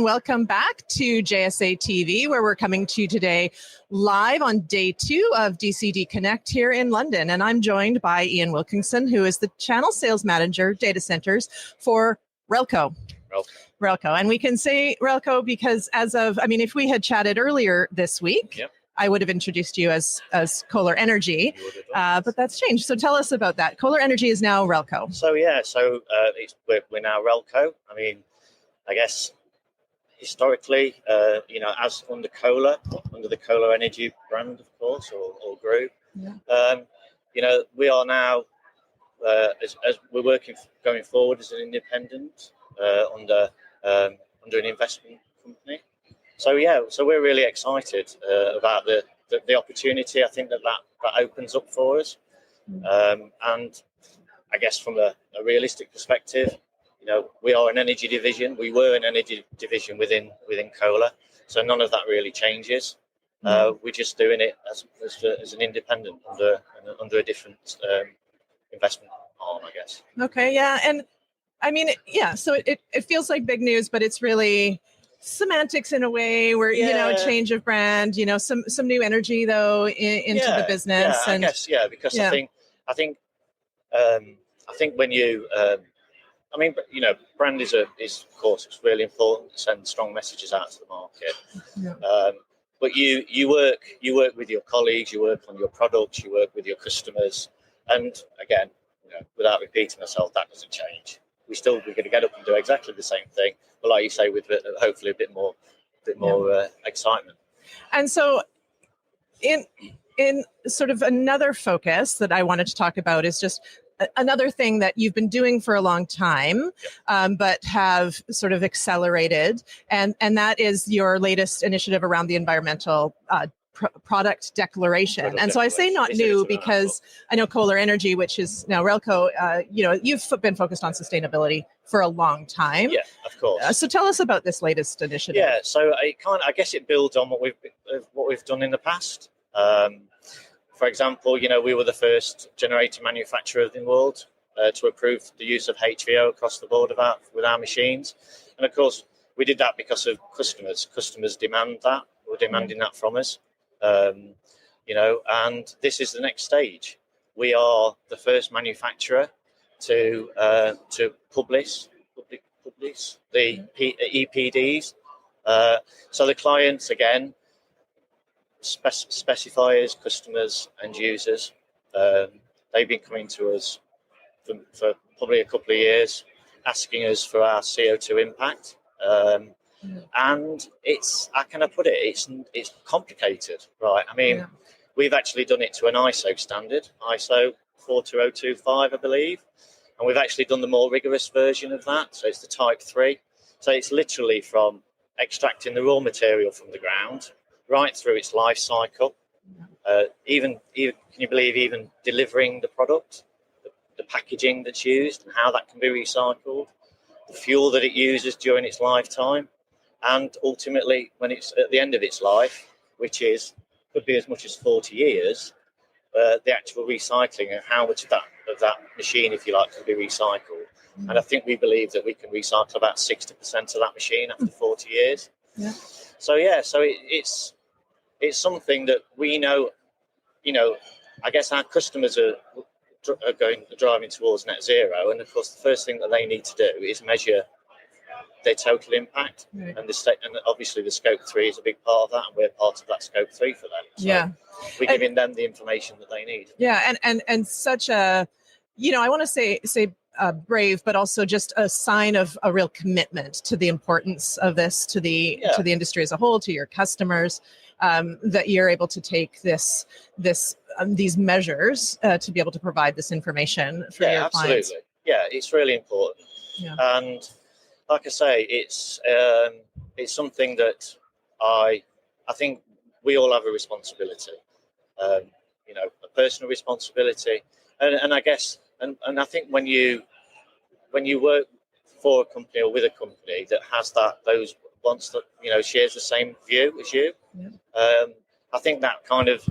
Welcome back to JSA TV, where we're coming to you today live on day 2 of DCD Connect here in London. And I'm joined by Ian Wilcoxson, who is the Channel Sales Manager, Data Centers for Rehlko. Rehlko. And we can say Rehlko because if we had chatted earlier this week, Yep. I would have introduced you as Kohler Energy, but that's changed. So tell us about that. Kohler Energy is now Rehlko. We're now Rehlko. I guess historically, as under the Kohler Energy brand, of course, or group, we are now, as we're working going forward as an independent under an investment company. So we're really excited about the opportunity. I think that opens up for us, and I guess from a realistic perspective, we are an energy division. We were an energy division within Kohler, so none of that really changes. We're just doing it as an independent under a different investment arm, I guess. Okay, yeah, and so it feels like big news, but it's really semantics in a way where change of brand, some new energy though into the business. I guess because I think when you brand is of course it's really important to send strong messages out to the market. Yeah. But you work with your colleagues, you work on your products, you work with your customers, and again, without repeating myself, that doesn't change. We're going to get up and do exactly the same thing, but like you say, with hopefully a bit more excitement. And so, in sort of another focus that I wanted to talk about is just another thing that you've been doing for a long time, but have sort of accelerated, and that is your latest initiative around the environmental product declaration. So I say not new because I know Kohler Energy, which is now Rehlko, you've been focused on sustainability for a long time. Yeah, of course. So tell us about this latest initiative. Yeah, so I guess it builds on what we've done in the past. For example, we were the first generator manufacturer in the world to approve the use of HVO across the board with our machines. And of course, we did that because of customers. Customers demand that. Were demanding that from us. And this is the next stage. We are the first manufacturer to publish the EPDs. So the clients, again, specifiers, customers, and users, they've been coming to us for probably a couple of years, asking us for our CO2 impact. And how can I put it? It's complicated, right? We've actually done it to an ISO standard, ISO 42025, I believe, and we've actually done the more rigorous version of that. So it's the Type 3. So it's literally from extracting the raw material from the ground right through its life cycle. Even can you believe even delivering the product, the packaging that's used, and how that can be recycled, the fuel that it uses during its lifetime. And ultimately, when it's at the end of its life, which could be as much as 40 years, the actual recycling and how much of that machine, if you like, can be recycled. And I think we believe that we can recycle about 60% of that machine after 40 years. Yeah. So it's something that we know. I guess our customers are driving towards net zero, and of course, the first thing that they need to do is measure their total impact, right. And obviously the scope 3 is a big part of that, and we're part of that scope 3 for them. So we're giving them the information that they need. Yeah, and such a, I want to say brave, but also just a sign of a real commitment to the importance of this to the industry as a whole, to your customers, that you're able to take these measures to be able to provide this information for your clients. Absolutely. Yeah, it's really important. Yeah. And like I say, it's something that I think we all have a responsibility, a personal responsibility, and I guess, and I think when you work for a company or with a company that has those wants that shares the same view as you, I think that kind of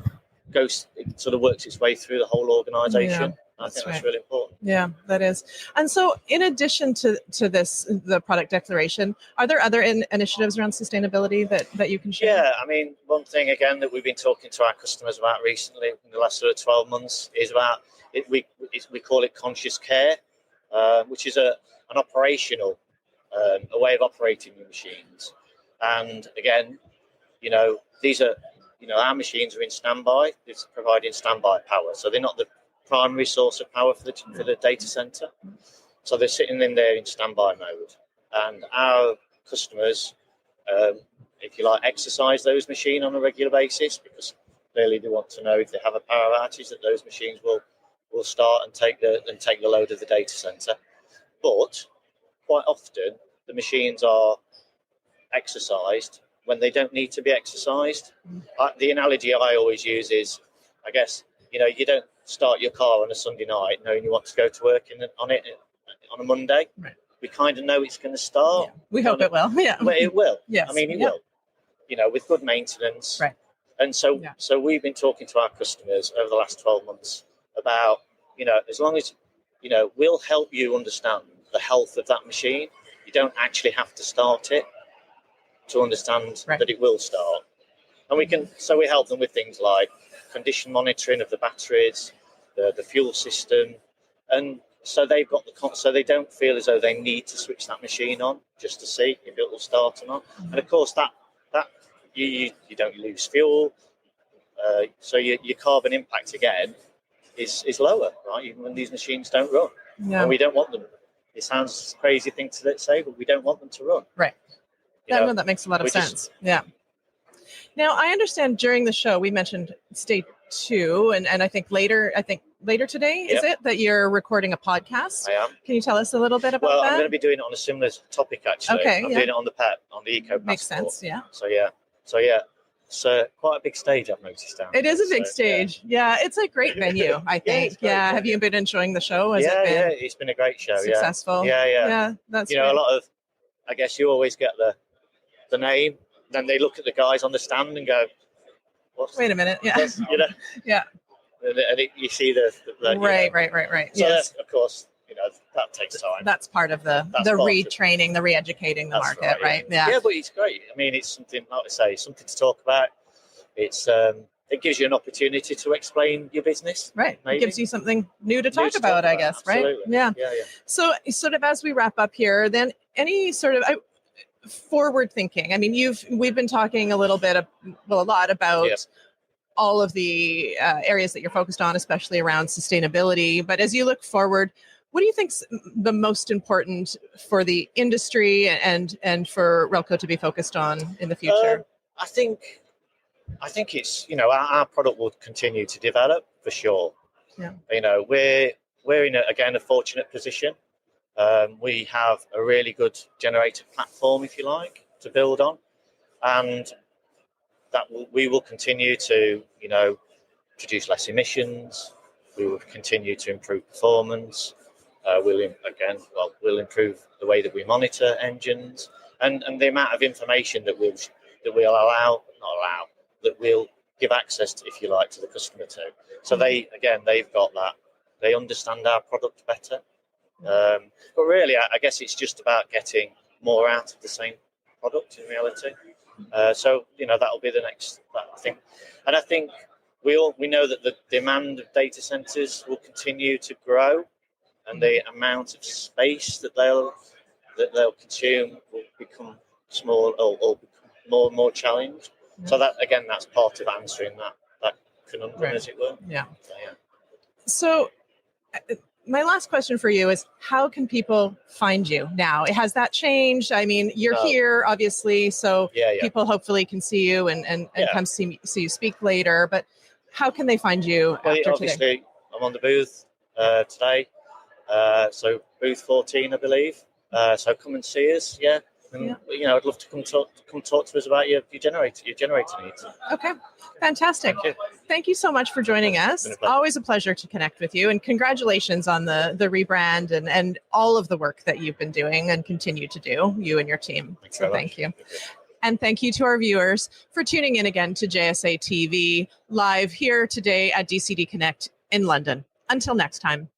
works its way through the whole organisation. I think that's really important. Yeah, that is. And so in addition to this, the product declaration, are there other initiatives around sustainability that you can share? Yeah, I mean, one thing, again, that we've been talking to our customers about recently in the last sort of 12 months is about, we call it conscious care, which is an operational, a way of operating your machines. And again, these are, our machines are in standby. It's providing standby power. So they're not the primary source of power for the data center. So they're sitting in there in standby mode. And our customers, if you like, exercise those machines on a regular basis, because clearly they want to know if they have a power outage that those machines will start and take the load of the data center. But quite often the machines are exercised when they don't need to be exercised. The analogy I always use is, I guess, you don't start your car on a Sunday night knowing you want to go to work on a Monday. Right. We kind of know it's going to start. Yeah. We hope it will. Yeah. Well, it will. Yes. I mean, it will. With good maintenance. Right. And so we've been talking to our customers over the last 12 months about, as long as, we'll help you understand the health of that machine. You don't actually have to start it to understand that it will start. And we help them with things like condition monitoring of the batteries, the fuel system, and so they've got so they don't feel as though they need to switch that machine on just to see if it will start or not. Mm-hmm. And of course, that you don't lose fuel, so your carbon impact again is lower, right? Even when these machines don't run, and we don't want them. It sounds a crazy thing to say, but we don't want them to run. Right. That makes a lot of sense. Yeah. Now, I understand during the show we mentioned stay tuned, and I think later today, is it, that you're recording a podcast? I am. Can you tell us a little bit about that? Well, I'm going to be doing it on a similar topic, actually. Okay, I'm doing it on the PEP, on the Eco Passport. Makes sense, yeah. So it's quite a big stage, I've noticed down. It is a big stage. Yeah, it's a great venue, I think. Have you been enjoying the show? It's been a great show. Successful. Yeah. That's a lot of, I guess you always get the name, then they look at the guys on the stand and go, wait a minute, yeah. Yeah. And you see the right. So yes. Of course, that takes time. That's part of the retraining, the re-educating the market, right? Yeah, but it's great. I mean, it's something, like I say, something to talk about. It's it gives you an opportunity to explain your business. Right. Maybe. It gives you something new to talk about, I guess, absolutely. Right? Yeah. So sort of as we wrap up here, then any sort of forward thinking. I mean, we've been talking a lot about all of the areas that you're focused on, especially around sustainability. But as you look forward, what do you think's the most important for the industry and for Rehlko to be focused on in the future? I think it's our product will continue to develop for sure. Yeah. We're in a fortunate position. We have a really good generator platform, if you like, to build on, and we will continue to, produce less emissions. We will continue to improve performance. We'll improve the way that we monitor engines, and the amount of information that we'll give access to, if you like, to the customer too. So they've got that. They understand our product better. But really, I guess it's just about getting more out of the same product in reality. That'll be the next thing. And I think we know that the demand of data centers will continue to grow, and the amount of space that they'll consume will become small or become more challenged. Yeah. So that's part of answering that conundrum, as it were. Yeah. So my last question for you is, how can people find you now? Has that changed? I mean, you're here, obviously, so people hopefully can see you and come see you speak later. But how can they find you after obviously, today? I'm on the booth today. So booth 14, I believe. So come and see us, And, I'd love to come talk to us about your generator needs. Okay, fantastic. Thank you so much for joining us. Always a pleasure to connect with you, and congratulations on the rebrand and all of the work that you've been doing and continue to do, you and your team. Thank you. And thank you to our viewers for tuning in again to JSA TV live here today at DCD Connect in London. Until next time.